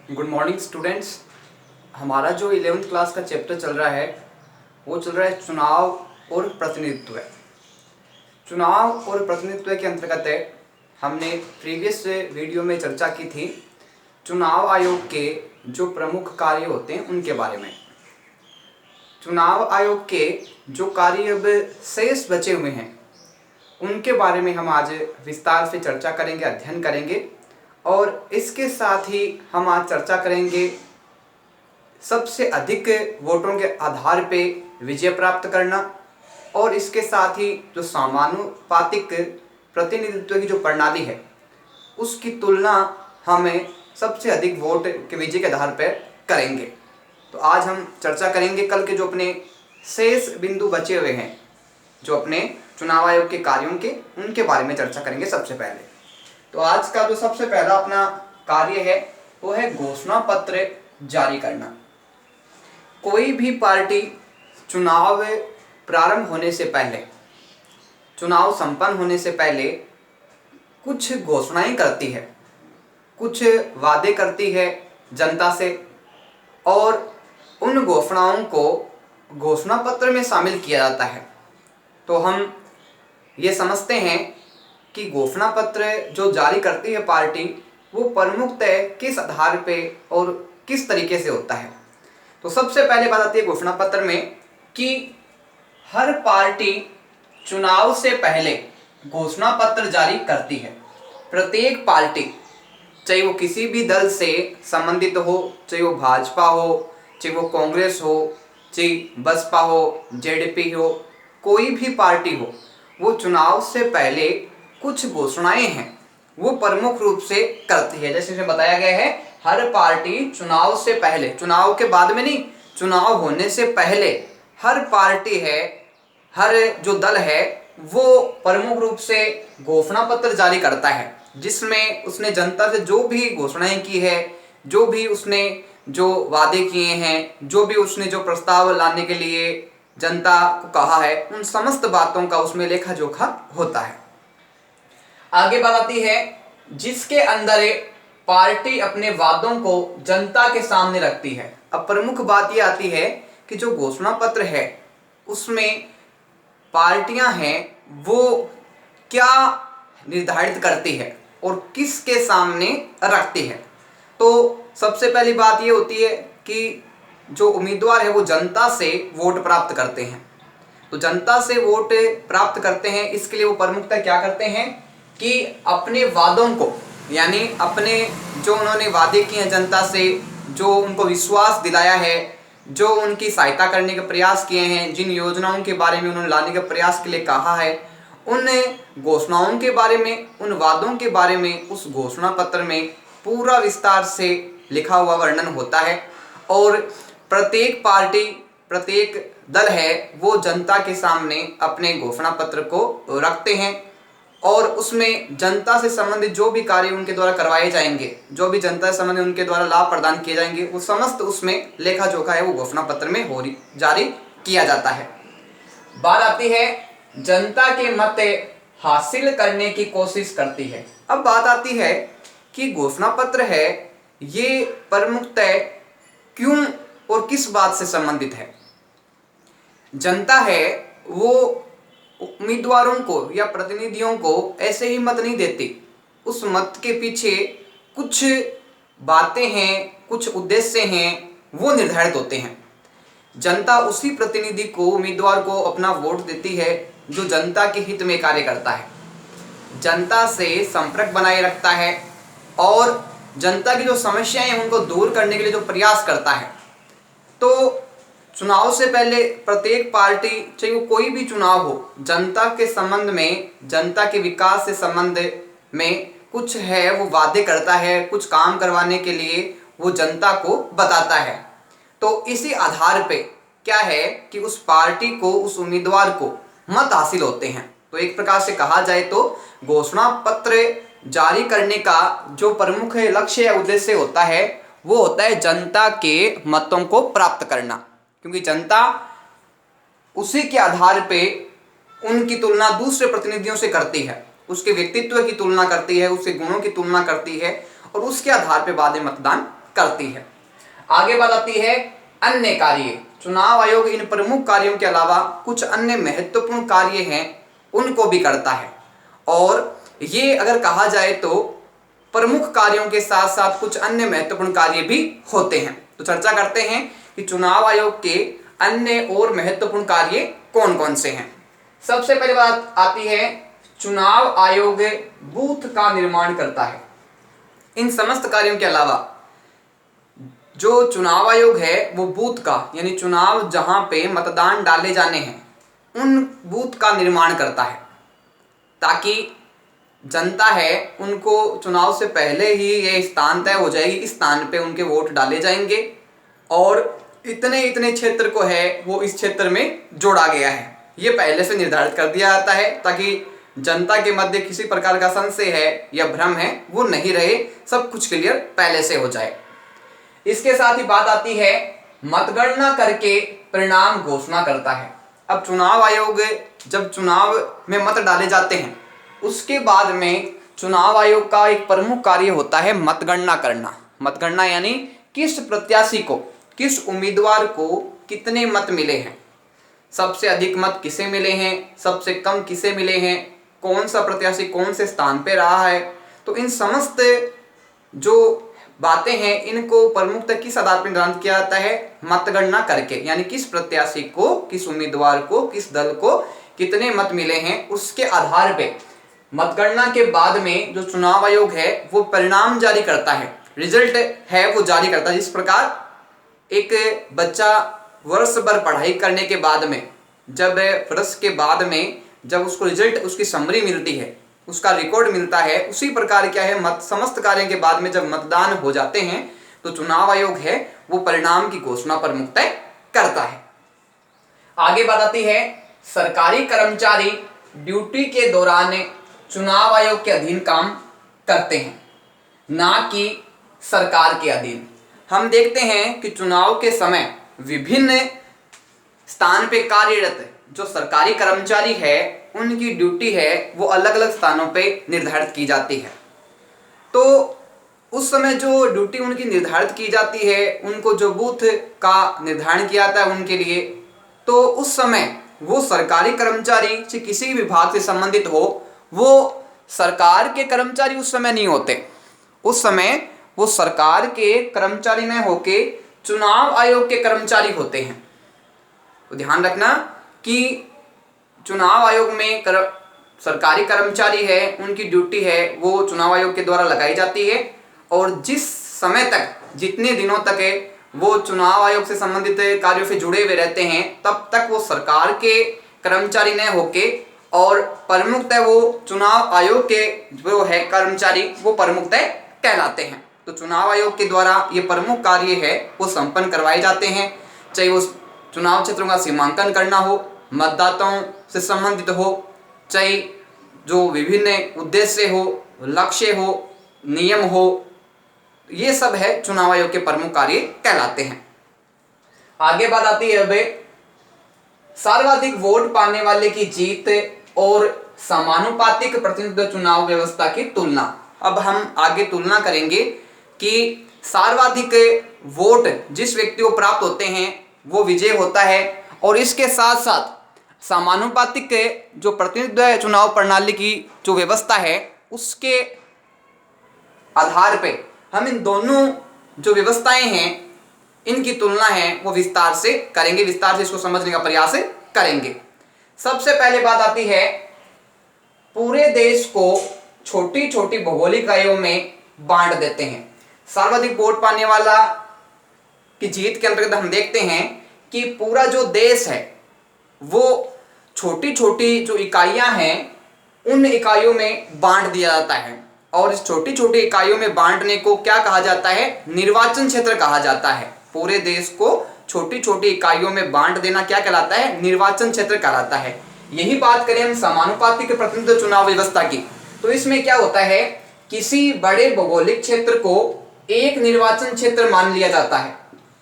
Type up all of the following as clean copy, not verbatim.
Good morning students. हमारा जो 11th class का चैप्टर चल रहा है वो चल रहा है चुनाव और प्रतिनिधित्व। चुनाव और प्रतिनिधित्व के अंतर्गत हमने प्रीवियस वीडियो में चर्चा की थी चुनाव आयोग के जो प्रमुख कार्य होते हैं उनके बारे में। चुनाव आयोग के जो कार्य अब शेष बचे हुए हैं उनके बारे में हम आज विस्तार से चर्चा करेंगे, अध्ययन करेंगे। और इसके साथ ही हम आज चर्चा करेंगे सबसे अधिक वोटों के आधार पे विजय प्राप्त करना, और इसके साथ ही जो समानुपातिक प्रतिनिधित्व की जो प्रणाली है उसकी तुलना हमें सबसे अधिक वोट के विजय के आधार पर करेंगे। तो आज हम चर्चा करेंगे कल के जो अपने शेष बिंदु बचे हुए हैं, जो अपने चुनाव आयोग के कार्यों के, उनके बारे में चर्चा करेंगे सबसे पहले। तो आज का जो सबसे पहला अपना कार्य है वो है घोषणा पत्र जारी करना। कोई भी पार्टी चुनाव प्रारंभ होने से पहले, चुनाव संपन्न होने से पहले कुछ घोषणाएं करती है, कुछ वादे करती है जनता से, और उन घोषणाओं को घोषणा पत्र में शामिल किया जाता है। तो हम ये समझते हैं कि घोषणा पत्र जो जारी करती है पार्टी वो प्रमुखतः किस आधार पे और किस तरीके से होता है। तो सबसे पहले बात आती है घोषणा पत्र में कि हर पार्टी चुनाव से पहले घोषणा पत्र जारी करती है। प्रत्येक पार्टी, चाहे वो किसी भी दल से संबंधित हो, चाहे वो भाजपा हो, चाहे वो कांग्रेस हो, चाहे बसपा हो, जेडीपी हो, कोई भी पार्टी हो, वो चुनाव से पहले कुछ घोषणाएं हैं वो प्रमुख रूप से करती है। जैसे इसमें बताया गया है हर पार्टी चुनाव से पहले, चुनाव के बाद में नहीं, चुनाव होने से पहले हर पार्टी है, हर जो दल है वो प्रमुख रूप से घोषणा पत्र जारी करता है, जिसमें उसने जनता से जो भी घोषणाएं की है, जो भी उसने जो वादे किए हैं, जो भी उसने जो प्रस्ताव लाने के लिए जनता को कहा है, उन समस्त बातों का उसमें लेखा जोखा होता है। आगे बात आती है जिसके अंदर पार्टी अपने वादों को जनता के सामने रखती है। अब प्रमुख बात यह आती है कि जो घोषणा पत्र है उसमें पार्टियां हैं वो क्या निर्धारित करती है और किसके सामने रखती है। तो सबसे पहली बात ये होती है कि जो उम्मीदवार है वो जनता से वोट प्राप्त करते हैं। तो जनता से वोट प्राप्त करते हैं, इसके लिए वो प्रमुखतः क्या करते हैं कि अपने वादों को, यानी अपने जो उन्होंने वादे किए हैं जनता से, जो उनको विश्वास दिलाया है, जो उनकी सहायता करने के प्रयास किए हैं, जिन योजनाओं के बारे में उन्होंने लाने के प्रयास के लिए कहा है, उन घोषणाओं के बारे में, उन वादों के बारे में उस घोषणा पत्र में पूरा विस्तार से लिखा हुआ वर्णन होता है। और प्रत्येक पार्टी, प्रत्येक दल है वो जनता के सामने अपने घोषणा पत्र को रखते हैं, और उसमें जनता से संबंधित जो भी कार्य उनके द्वारा करवाए जाएंगे, जो भी जनता से संबंधित उनके द्वारा लाभ प्रदान किए जाएंगे, वो समस्त उसमें लेखा जोखा है वो घोषणा पत्र में जारी किया जाता है। बात आती है जनता के मत हासिल करने की कोशिश करती है। अब बात आती है कि घोषणा पत्र है ये प्रमुखतः क्यों और किस बात से संबंधित है। जनता है वो उम्मीदवारों को या प्रतिनिधियों को ऐसे ही मत नहीं देती, उस मत के पीछे कुछ बातें हैं, कुछ उद्देश्य हैं वो निर्धारित होते हैं। जनता उसी प्रतिनिधि को, उम्मीदवार को अपना वोट देती है जो जनता के हित में कार्य करता है, जनता से संपर्क बनाए रखता है और जनता की जो समस्याएं हैं उनको दूर करने के लिए जो प्रयास करता है। तो चुनाव से पहले प्रत्येक पार्टी, चाहे वो कोई भी चुनाव हो, जनता के संबंध में, जनता के विकास से संबंध में कुछ है वो वादे करता है, कुछ काम करवाने के लिए वो जनता को बताता है। तो इसी आधार पे क्या है कि उस पार्टी को, उस उम्मीदवार को मत हासिल होते हैं। तो एक प्रकार से कहा जाए तो घोषणा पत्र जारी करने का जो प्रमुख लक्ष्य या उद्देश्य होता है वो होता है जनता के मतों को प्राप्त करना, क्योंकि जनता उसी के आधार पे उनकी तुलना दूसरे प्रतिनिधियों से करती है, उसके व्यक्तित्व की तुलना करती है, उसके गुणों की तुलना करती है और उसके आधार पे बाद में मतदान करती है। आगे बात आती है अन्य कार्य। चुनाव आयोग इन प्रमुख कार्यों के अलावा कुछ अन्य महत्वपूर्ण कार्य हैं उनको भी करता है, और ये अगर कहा जाए तो प्रमुख कार्यों के साथ साथ कुछ अन्य महत्वपूर्ण कार्य भी होते हैं। तो चर्चा करते हैं कि चुनाव आयोग के अन्य और महत्वपूर्ण कार्य कौन कौन से हैं। सबसे पहले बात आती है चुनाव आयोग बूथ का निर्माण करता है। इन समस्त कार्यों के अलावा जो चुनाव आयोग है वो बूथ का यानी चुनाव जहां पे मतदान डाले जाने हैं उन बूथ का निर्माण करता है, ताकि जनता है उनको चुनाव से पहले ही ये स्थान तय हो जाएगी, इस स्थान पे उनके वोट डाले जाएंगे और इतने इतने क्षेत्र को है वो इस क्षेत्र में जोड़ा गया है, ये पहले से निर्धारित कर दिया जाता है ताकि जनता के मध्य किसी प्रकार का संशय है या भ्रम है वो नहीं रहे, सब कुछ क्लियर पहले से हो जाए। इसके साथ ही बात आती है मतगणना करके परिणाम घोषणा करता है। अब चुनाव आयोग जब चुनाव में मत डाले जाते हैं उसके बाद में चुनाव आयोग का एक प्रमुख कार्य होता है मतगणना करना। मतगणना यानी किस प्रत्याशी को, किस उम्मीदवार को कितने मत मिले हैं, सबसे अधिक मत किसे मिले हैं, सबसे कम किसे मिले हैं, कौन सा प्रत्याशी कौन से स्थान पे रहा है। तो इन समस्त जो बातें हैं इनको प्रमुखतः किस आधार पर निर्धारित किया जाता है, मतगणना करके, यानी किस प्रत्याशी को, किस उम्मीदवार को, किस दल को कितने मत मिले हैं उसके आधार पे मतगणना के बाद में जो चुनाव आयोग है वो परिणाम जारी करता है, रिजल्ट है वो जारी करता है। जिस प्रकार एक बच्चा वर्ष भर पढ़ाई करने के बाद में जब वर्ष के बाद में जब उसको रिजल्ट, उसकी समरी मिलती है, उसका रिकॉर्ड मिलता है, उसी प्रकार क्या है समस्त कार्यों के बाद में जब मतदान हो जाते हैं तो चुनाव आयोग है वो परिणाम की घोषणा प्रमुखतः करता है। आगे बात आती है सरकारी कर्मचारी ड्यूटी के दौरान चुनाव आयोग के अधीन काम करते हैं, ना कि सरकार के अधीन। हम देखते हैं कि चुनाव के समय विभिन्न स्थान पे कार्यरत जो सरकारी कर्मचारी है उनकी ड्यूटी है वो अलग अलग स्थानों पे निर्धारित की जाती है। तो उस समय जो ड्यूटी उनकी निर्धारित की जाती है, उनको जो बूथ का निर्धारण किया जाता है उनके लिए, तो उस समय वो सरकारी कर्मचारी से किसी विभाग से संबंधित हो, वो सरकार के कर्मचारी उस समय नहीं होते। उस समय वो सरकार के कर्मचारी न होके चुनाव आयोग के कर्मचारी होते हैं। तो ध्यान रखना कि चुनाव आयोग में सरकारी कर्मचारी है, उनकी ड्यूटी है वो चुनाव आयोग के द्वारा लगाई जाती है, और जिस समय तक, जितने दिनों तक है वो चुनाव आयोग से संबंधित कार्यों से जुड़े हुए रहते हैं तब तक वो सरकार के कर्मचारी न होके और प्रमुखतः वो चुनाव आयोग के जो है कर्मचारी वो प्रमुखतः कहलाते हैं। तो चुनाव आयोग के द्वारा ये प्रमुख कार्य है वो संपन्न करवाए जाते हैं, चाहे वो चुनाव क्षेत्रों का सीमांकन करना हो, मतदाताओं से संबंधित हो, चाहे जो विभिन्न उद्देश्य हो, लक्ष्य हो, नियम हो, ये सब है चुनाव आयोग के प्रमुख कार्य कहलाते हैं। आगे बात आती है अब सर्वाधिक वोट पाने वाले की जीत और समानुपातिक प्रतिनिधित्व चुनाव व्यवस्था की तुलना। अब हम आगे तुलना करेंगे कि सर्वाधिक वोट जिस व्यक्ति को प्राप्त होते हैं वो विजय होता है, और इसके साथ साथ समानुपातिक जो प्रतिनिधित्व चुनाव प्रणाली की जो व्यवस्था है उसके आधार पे हम इन दोनों जो व्यवस्थाएं हैं इनकी तुलना है वो विस्तार से करेंगे, विस्तार से इसको समझने का प्रयास करेंगे। सबसे पहले बात आती है पूरे देश को छोटी छोटी भौगोलिक इकाइयों में बांट देते हैं। सर्वाधिक वोट पाने वाला की जीत के अंतर्गत हम देखते हैं कि पूरा जो देश है वो छोटी छोटी जो इकाइयां हैं उन इकाइयों में बांट दिया जाता है, और इस छोटी छोटी इकाइयों में बांटने को क्या कहा जाता है, निर्वाचन क्षेत्र कहा जाता है। पूरे देश को छोटी छोटी इकाइयों में बांट देना क्या कहलाता है, निर्वाचन क्षेत्र कहलाता है। यही बात करें हम समानुपातिक प्रतिनिधित्व चुनाव व्यवस्था की, तो इसमें क्या होता है, किसी बड़े भौगोलिक क्षेत्र को एक निर्वाचन क्षेत्र मान लिया जाता है।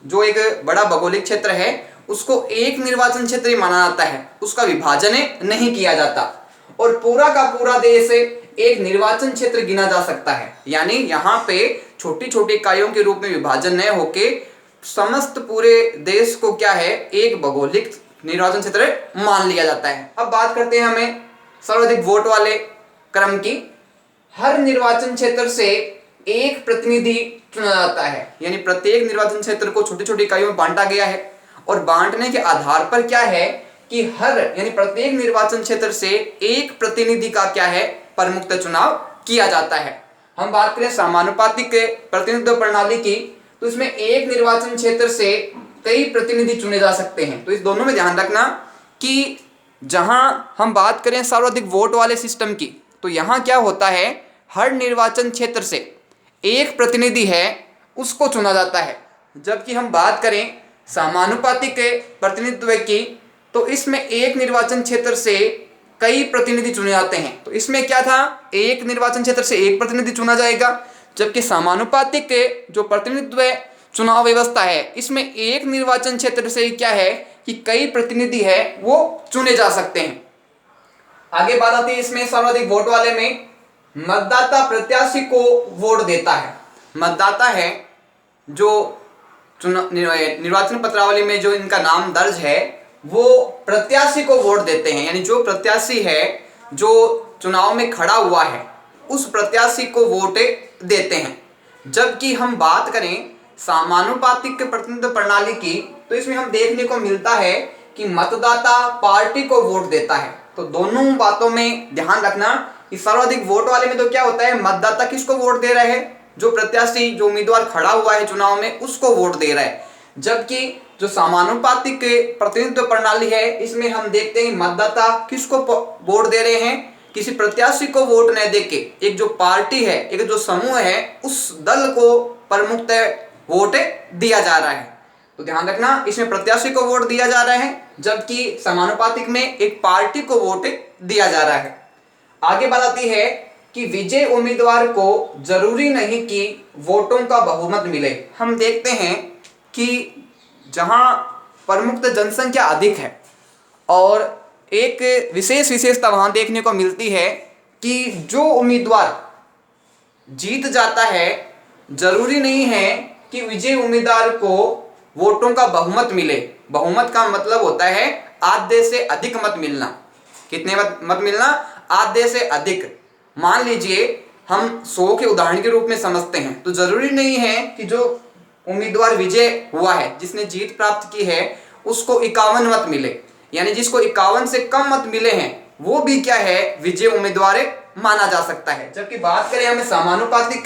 जो एक बड़ा भौगोलिक क्षेत्र है उसको एक निर्वाचन क्षेत्र ही माना जाता है, उसका विभाजन नहीं किया जाता, और पूरा का पूरा देश एक निर्वाचन क्षेत्र गिना जा सकता है। यानी यहाँ पे छोटी छोटी इकाइयों के रूप में विभाजन न होके समस्त पूरे देश को क्या है, एक भौगोलिक निर्वाचन क्षेत्र मान लिया जाता है। अब बात करते हैं हमें सर्वाधिक वोट वाले क्रम की। हर निर्वाचन क्षेत्र से एक प्रतिनिधि चुना जाता है, यानी प्रत्येक निर्वाचन क्षेत्र को छोटी छोटी इकाइयों में बांटा गया है और बांटने के आधार पर क्या है कि हर यानी प्रत्येक निर्वाचन क्षेत्र से एक प्रतिनिधि का क्या है, प्रमुखतः चुनाव किया जाता है। हम बात करें समानुपातिक प्रतिनिधित्व प्रणाली की, तो इसमें एक निर्वाचन क्षेत्र से कई प्रतिनिधि चुने जा सकते हैं। तो इस दोनों में ध्यान रखना कि जहां हम बात करें सर्वाधिक वोट वाले सिस्टम की, तो यहां क्या होता है, हर निर्वाचन क्षेत्र से एक प्रतिनिधि है उसको चुना जाता है। जबकि हम बात करें समानुपातिक प्रतिनिधित्व की, तो इसमें एक निर्वाचन क्षेत्र से कई प्रतिनिधि चुने जाते हैं। तो इसमें क्या था, एक निर्वाचन क्षेत्र से एक प्रतिनिधि चुना जाएगा, जबकि समानुपातिक जो प्रतिनिधित्व चुनाव व्यवस्था है, इसमें एक निर्वाचन क्षेत्र से क्या है कि कई प्रतिनिधि है वो चुने जा सकते हैं। आगे बात आती है इसमें सर्वाधिक वोट वाले में, मतदाता प्रत्याशी को वोट देता है। मतदाता है जो निर्वाचन पत्रावली में जो इनका नाम दर्ज है वो प्रत्याशी को वोट देते हैं, यानी जो प्रत्याशी है जो चुनाव में खड़ा हुआ है उस प्रत्याशी को वोट देते हैं। जबकि हम बात करें समानुपातिक प्रतिनिधित्व प्रणाली की, तो इसमें हम देखने को मिलता है कि मतदाता पार्टी को वोट देता है। तो दोनों बातों में ध्यान रखना कि सर्वाधिक वोट वाले में तो क्या होता है, मतदाता किसको वोट दे रहा है, जो प्रत्याशी जो उम्मीदवार खड़ा हुआ है चुनाव में उसको वोट दे रहा है। जबकि जो समानुपातिक प्रतिनिधित्व प्रणाली है, इसमें हम देखते हैं मतदाता किसको वोट दे रहे हैं, किसी प्रत्याशी को वोट न देके एक जो पार्टी है, एक जो समूह है, उस दल को प्रमुखतः वोट दिया जा रहा है। तो ध्यान रखना, इसमें प्रत्याशी को वोट दिया जा रहा है, जबकि समानुपातिक में एक पार्टी को वोट दिया जा रहा है। आगे बात आती है कि विजय उम्मीदवार को जरूरी नहीं कि वोटों का बहुमत मिले। हम देखते हैं कि जहां प्रमुख जनसंख्या अधिक है और एक विशेषता वहां देखने को मिलती है कि जो उम्मीदवार जीत जाता है, जरूरी नहीं है कि विजय उम्मीदवार को वोटों का बहुमत मिले। बहुमत का मतलब होता है आधे से अधिक मत मिलना। कितने मत मिलना, आधे से अधिक। मान लीजिए हम 100 के उदाहरण के रूप में समझते हैं, तो जरूरी नहीं है कि जो उम्मीदवार विजय हुआ है, जिसने जीत प्राप्त की है, उसको 51 मत मिले, यानी जिसको 51 से कम मत मिले हैं वो भी क्या है, विजय उम्मीदवार माना जा सकता है। जबकि बात करें हमें समानुपातिक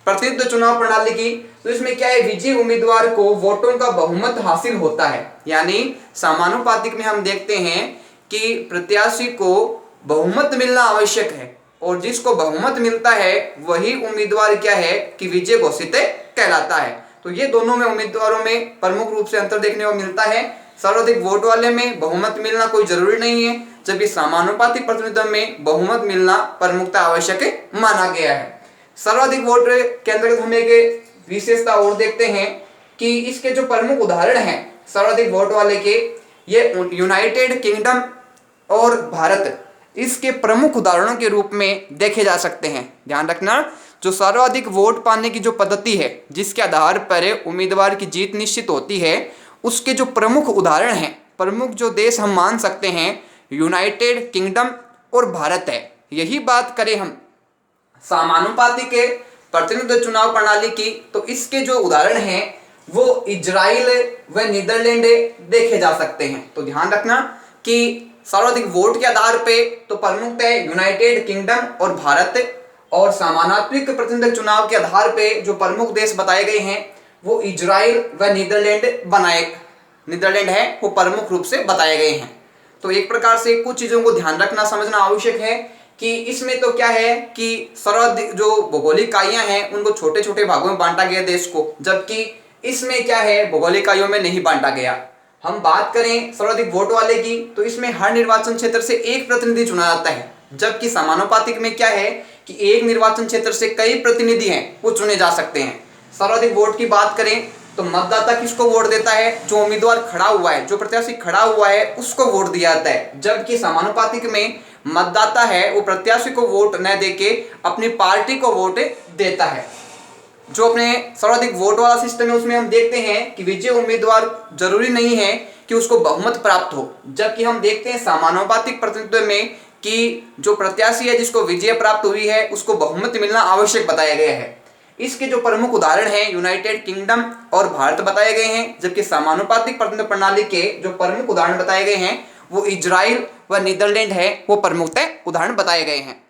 प्रतिनिधित्व चुनाव प्रणाली की, तो इसमें क्या है, विजय उम्मीदवार को वोटों का बहुमत हासिल होता है। यानी समानुपातिक में हम देखते हैं कि प्रत्याशी को बहुमत मिलना आवश्यक है और जिसको बहुमत मिलता है वही उम्मीदवार क्या है कि विजय घोषित कहलाता है। तो ये दोनों में उम्मीदवारों में प्रमुख रूप से अंतर देखने को मिलता है। सर्वाधिक वोट वाले में बहुमत मिलना कोई जरूरी नहीं है, जबकि समानुपातिक प्रतिनिधित्व में बहुमत मिलना प्रमुखता आवश्यक माना गया है। सर्वाधिक वोट के अंतर्गत हम एक विशेषता और देखते हैं कि इसके जो प्रमुख उदाहरण हैं सर्वाधिक वोट वाले के, ये यूनाइटेड किंगडम और भारत इसके प्रमुख उदाहरणों के रूप में देखे जा सकते हैं। ध्यान रखना, जो सर्वाधिक वोट पाने की जो पद्धति है जिसके आधार पर उम्मीदवार की जीत निश्चित होती है, उसके जो प्रमुख उदाहरण हैं, प्रमुख जो देश हम मान सकते हैं, यूनाइटेड किंगडम और भारत है। यही बात करें हम समानुपातिक प्रतिनिधित्व चुनाव प्रणाली की, तो इसके जो उदाहरण हैं वो इजराइल व नीदरलैंड देखे जा सकते हैं। तो ध्यान रखना कि सर्वाधिक वोट के आधार पे तो प्रमुख है यूनाइटेड किंगडम और भारत, और समानुपातिक प्रतिनिधित्व चुनाव के आधार पे जो प्रमुख देश बताए गए हैं वो इजराइल व नीदरलैंड है, वो प्रमुख रूप से बताए गए हैं। तो एक प्रकार से कुछ चीजों को ध्यान रखना समझना आवश्यक है कि इसमें तो क्या है कि सर्वाधिक जो भौगोलिक इकाइयां हैं उनको छोटे छोटे भागों में बांटा गया देश को, जबकि इसमें क्या है, भौगोलिक इकाइयों में नहीं बांटा गया। हम बात करें सर्वाधिक वोट वाले की, तो इसमें हर निर्वाचन क्षेत्र से एक प्रतिनिधि चुना जाता है, जबकि समानुपातिक में क्या है कि एक निर्वाचन क्षेत्र से कई प्रतिनिधि हैं वो चुने जा सकते हैं। सर्वाधिक वोट की बात करें तो मतदाता किसको वोट देता है, जो उम्मीदवार खड़ा हुआ है, जो प्रत्याशी खड़ा हुआ है उसको वोट दिया जाता है। जबकि समानुपातिक में मतदाता है वो प्रत्याशी को वोट न देके अपनी पार्टी को वोट देता है। जो अपने सर्वाधिक वोट वाला सिस्टम है उसमें हम देखते हैं कि विजय उम्मीदवार जरूरी नहीं है कि उसको बहुमत प्राप्त हो, जबकि हम देखते हैं समानुपातिक प्रतिनिधित्व में कि जो प्रत्याशी है जिसको विजय प्राप्त हुई है उसको बहुमत मिलना आवश्यक बताया गया है। इसके जो प्रमुख उदाहरण हैं यूनाइटेड किंगडम और भारत बताए गए हैं, जबकि समानुपातिक प्रतिनिधित्व प्रणाली के जो प्रमुख उदाहरण बताए गए हैं वो इजराइल व नीदरलैंड है, वो प्रमुख उदाहरण बताए गए हैं।